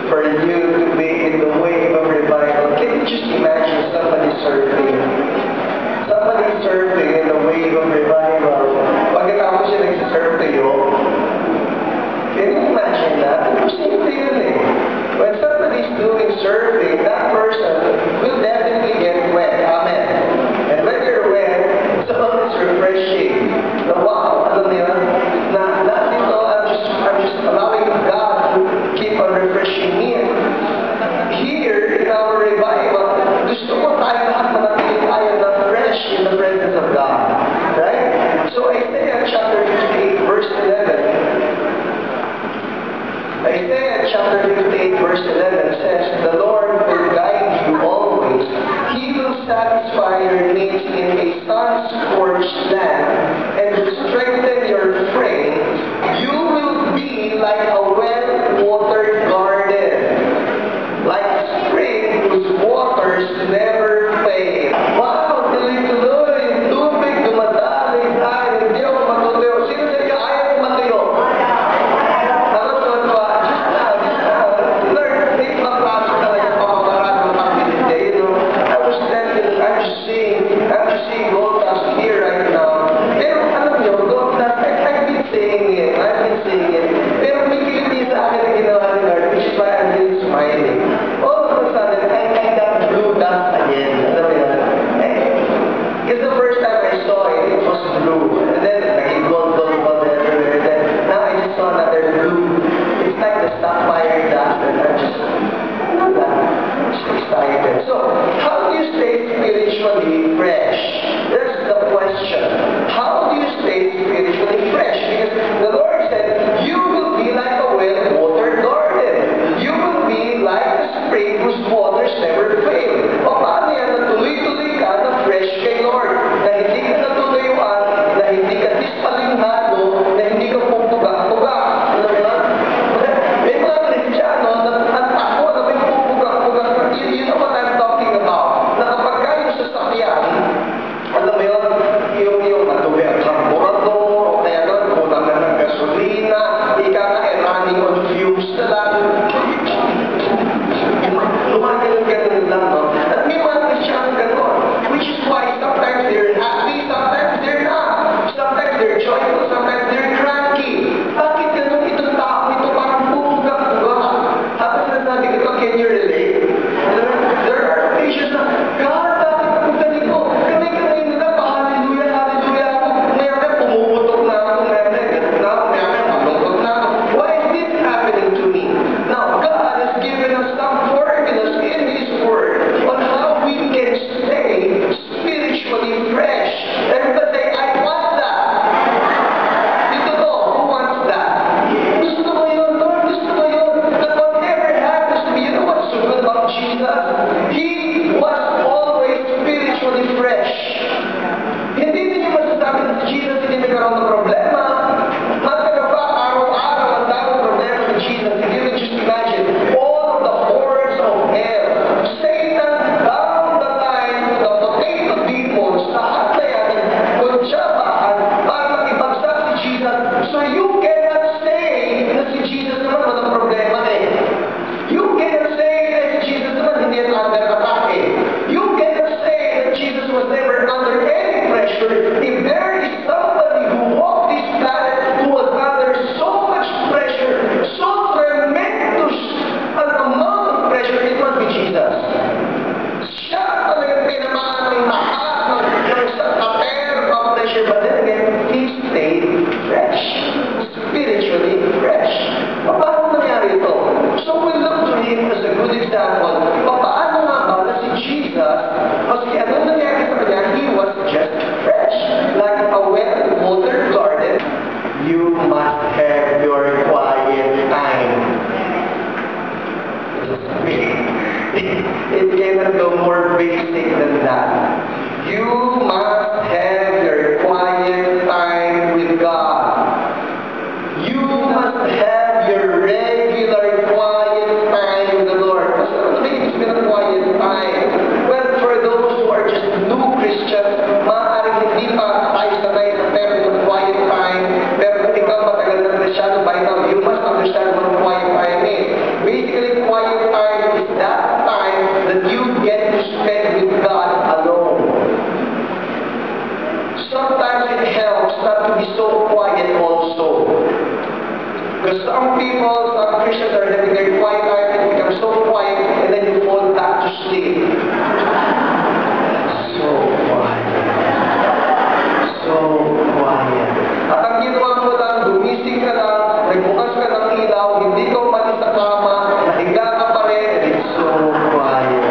for you to be in the wave of revival. Can you just imagine somebody surfing? Somebody surfing in the wave of revival. Pagkatapos siya nag-surf kayo, can you imagine that? Simple yun eh. When somebody's doing surfing, that person will definitely get wet. Amen. And when you're wet, it's always refreshing. Na wow, alam niyo, not dito, I'm just allowing God to keep on refreshing me. Here, in our revival, gusto ko tayo lahat manatili tayo na fresh in the presence of God. Right? So Isaiah chapter 58, verse 11. Isaiah chapter 58 verse 11 says, "The Lord will guide you always. He will satisfy your needs in a sun-scorched land and strengthen your frame. You will be like a well-watered garden, like a spring whose waters never fail." Wow! Tuloy-tuloy, tubig, dumadaloy tayo, hindi ako matutuyo. Sino sa iyo ayaw matuyo? I'm just seeing gold dust here right now. Pero alam niyo, gold dust, I've been saying it. Pero may kiliti sa akin na ginawa ni Lord, which is why I'm really smiling. All of a sudden, I got blue dust again. Alam niyo yun? It's the first time I saw it was blue. And then, naging gold everywhere. Then, now I just saw another blue. It's like the sapphire dust, and I'm just excited. So, how do you stay spiritually fresh? That's the question. How do you stay spiritually fresh? Because the Lord said, you will be like a well-watered garden. You will be like a spring whose waters never fail. O paano yan? Natuloy-tuloy ka na fresh kay Lord. Na hindi ka natuluyuan, na hindi ka dispalinghado, na hindi ka pupuga-puga. Alam mo yan? May mga Kristiyano na ang takbo na may pupuga-puga. You know what I'm talking about? Na kapag ka yung sasakyan, alam mo yun, yung natuloy ang carburetor, o kaya nun, kulang na ng gasolina, ika na running on fumes na lang. Lumagalang-galang lang, no? At may mga Kristiyano gano'n, which is why sometimes they're happy, sometimes they're not. Sometimes they're joyful, sometimes they're cranky. Bakit ganun itong tao ito parang pupuga-puga? Tapos sinasabi ko, can you relate? There are occasions na, God, bakit ako ganito? Kamay-kamay nila pa, hallelujah, hallelujah ako. Maya-maya, pumuputok na ako, maya-maya, ganito na ako, maya-maya, malungkot na ako. Why is this happening to me? Now, God has given us some formulas in His Word on how we can stay spiritually fresh. Everybody say, I want that. Dito to, who wants that? Gusto mo yun, Lord, gusto mo yun. That whatever happens to me, you know what's so good about Jesus? He was always spiritually fresh. Hindi ninyo masasabi na si Jesus hindi nagkaroon ng problema. Magkaka pa, araw-araw ang daming problema ni Jesus. If you can just imagine all of the hordes of hell. Satan down the line with the potato demons, lahat na yan, kunsyabahan, para makipagsak si Jesus. So you cannot say na si Jesus naman walang problema eh. You cannot say na si Jesus naman hindi yan under attack eh. You cannot say that Jesus was never under any pressure. If there is somebody who walked this planet who was under so much pressure, so tremendous an amount of pressure, it must be Jesus. Siya talagang tinamaan ng lahat ng sa pressure, but then again, he stayed fresh, spiritually fresh. Paano nangyari ito? So we look to him as a good example. Paano nga ba na si Jesus, kasi ano nangyari sa kanya, he was just fresh. Like a well-watered garden, you must have your quiet time. It cannot go more basic than that. You must have your quiet time with God. You must have your regular quiet time with the Lord. What's the meaning of quiet time? Well, for those who are just new Christians, maaaring hindi pa tayo sanay sa term of quiet time. Pero kung ikaw matagal na Christiano, by now, you must understand what quiet time is. Basically, quiet Because some people, some Christians are having their quiet time and become so quiet and then you fall back to sleep. So quiet. So quiet. At ang ginawa mo lang, gumising ka lang, nagbukas ka ng ilaw, hindi ka umalis sa kama, nahiga ka pa rin, and it's so quiet.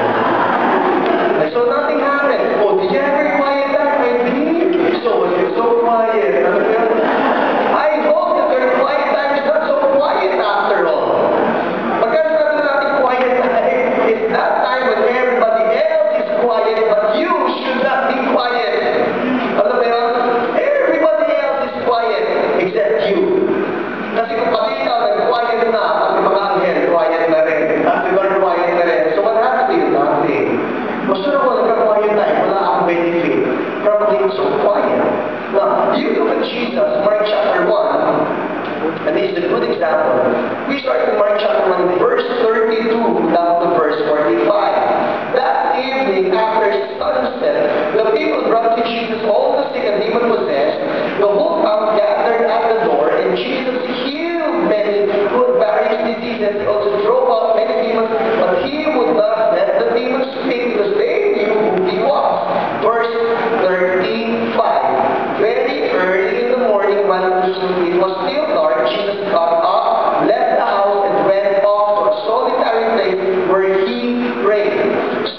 And so nothing happened. Oh, did you ever quiet that, my baby? So was it so quiet? I hope that your quiet time is not so quiet after all. Pagkat sabi natin quiet time, it's that time when everybody else is quiet, but you should not be quiet. Alam mo yun? Everybody else is quiet except you. Kasi kung pati ikaw nag-quiet na, pati mga anghel, quiet na rin. At iba quiet na rin. So what happened to you? Nothing. Gusto na ko nagka-quiet time, wala akong benefit from being so quiet. Now, you look at Jesus, Mark chapter 1, and this is a good example. We start in Mark chapter 1, verse 32 down to verse 45. That evening, after sunset, the people brought to Jesus all the sick and demon-possessed. The whole town gathered at the door, and Jesus healed many who had various diseases. He also drove out many demons, but he would not let the demons speak because they knew who he was. Verse 35. Very early in the morning, when it was still dark, Jesus got up, left the house, and went off to a solitary place where he prayed.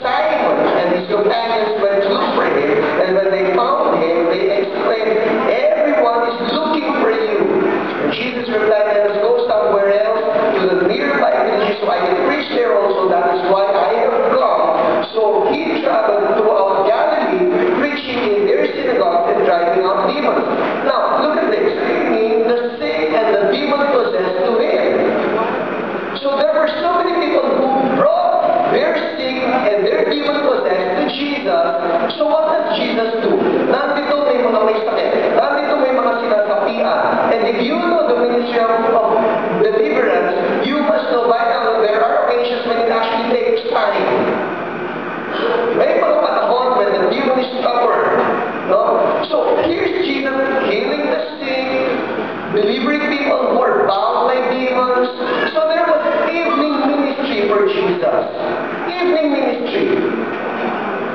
Simon and his companions went to look for him, and when they found him, they exclaimed, "Everyone is looking for you." And Jesus replied, "Let us go somewhere else to the nearby villages so I can preach there also. That is why I have come." So he traveled throughout Galilee, preaching in their synagogues and driving out demons. Now, look at this. Bringing the sick and the demon-possessed to him. So there were so many people who brought their sick and their demon-possessed to Jesus. So what does Jesus do? Nandito may mga may sakit. Nandito may mga sinasapian. And if you know the ministry of deliverance, you must know by now that there are occasions when it actually takes time. May mga panahon when the demon is stubborn. No? So here's Jesus healing the sick, delivering people who are bound by demons. So there was evening ministry for Jesus. Evening ministry.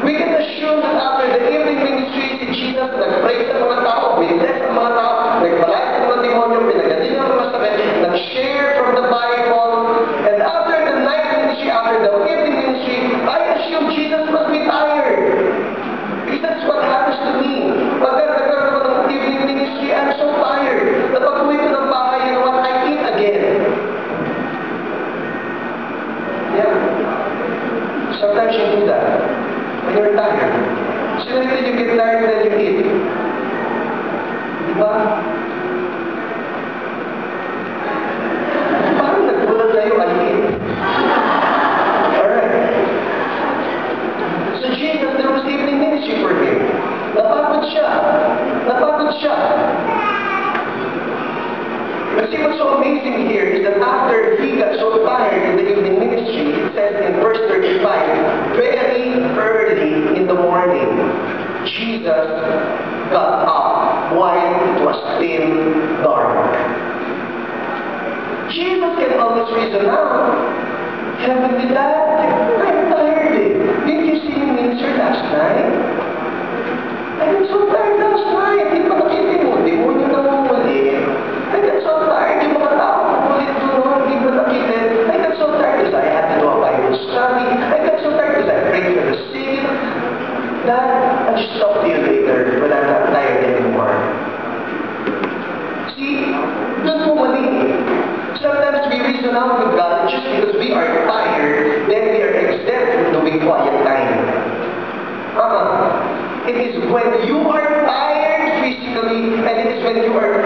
We can assume that after the evening ministry, si Jesus nag-pray sa mga tao, witness sa mga tao, nagbalay sa mga demonyo, pinagaling ang mga sakit, nag-share from the Bible, and after the night ministry, after the evening ministry, I assume Jesus must be tired. Because that's what happens to me. Pagka nagkaroon ko ng evening ministry, I'm so tired. Na pag-uwi ko ng bahay, you know what, I eat again. Yeah. Sometimes you do that. When you're tired. Sooner that you get tired than you eat. Diba? Parang nagbulat sa'yo, I eat. Alright. So Jesus, there was evening ministry for him. Napagod siya. Napagod siya. But see, what's so amazing here is that after he got so tired in the evening ministry, it says in verse 35, very early in the morning, Jesus got up while it was still dark. Jesus can always reason out. Heavenly Dad, I'm tired. Didn't you see me minister last night? I got so tired last night. Hindi pa nakita mo. Demonyo na muli. I got so tired. Yung mga tao ulit doon. Hindi pa nakita. I got so tired because I had to do a Bible study. I got so tired because I prayed for the sick. Dad, I'll just talk to you later when I'm not tired anymore. See, doon po mali. Sometimes we reason out with God just because we are tired, then we are exempt from doing quiet time. It is when you are tired physically, and it is when you are